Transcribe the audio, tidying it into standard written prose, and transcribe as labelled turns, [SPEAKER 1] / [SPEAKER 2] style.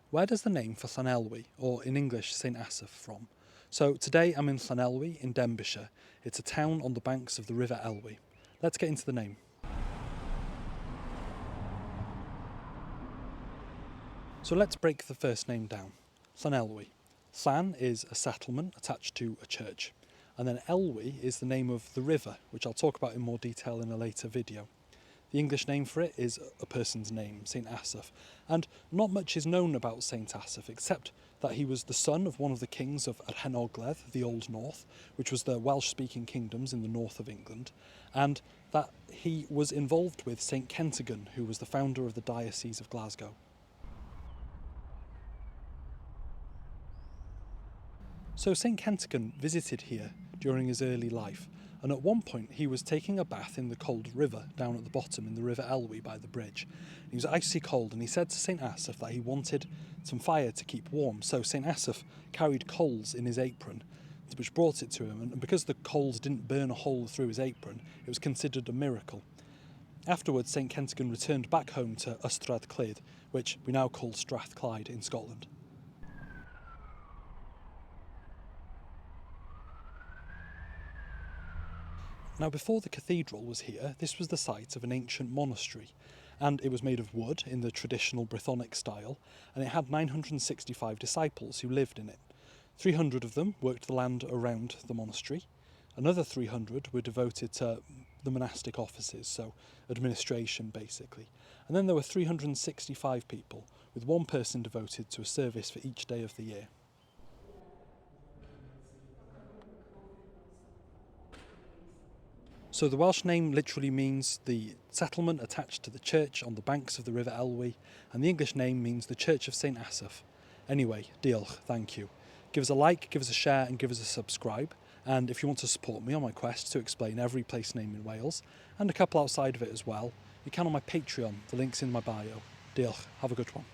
[SPEAKER 1] Where does the name for Llanelwy, or in English St Asaph, from? So today I'm in Llanelwy in Denbighshire. It's a town on the banks of the River Elwy. Let's get into the name. So let's break the first name down. Llanelwy. Llan is a settlement attached to a church, and then Elwy is the name of the river, which I'll talk about in more detail in a later video. The English name for it is a person's name, St Asaph, and not much is known about St Asaph except that he was the son of one of the kings of Llanelwy, the Old North, which was the Welsh-speaking kingdoms in the north of England, and that he was involved with St Kentigern, who was the founder of the Diocese of Glasgow. So St Kentigern visited here during his early life, and at one point he was taking a bath in the cold river down at the bottom in the River Elwy by the bridge. He was icy cold, and he said to St Asaph that he wanted some fire to keep warm, so St Asaph carried coals in his apron, which brought it to him, and because the coals didn't burn a hole through his apron, it was considered a miracle. Afterwards, St Kentigern returned back home to Ystrad Clud, which we now call Strathclyde in Scotland. Now, before the cathedral was here, this was the site of an ancient monastery, and it was made of wood in the traditional Brythonic style, and it had 965 disciples who lived in it. 300 of them worked the land around the monastery, another 300 were devoted to the monastic offices, so administration basically, and then there were 365 people, with one person devoted to a service for each day of the year. So the Welsh name literally means the settlement attached to the church on the banks of the River Elwy, and the English name means the Church of St Asaph. Anyway, diolch, thank you. Give us a like, give us a share and give us a subscribe, and if you want to support me on my quest to explain every place name in Wales, and a couple outside of it as well, you can on my Patreon, the link's in my bio. Diolch, have a good one.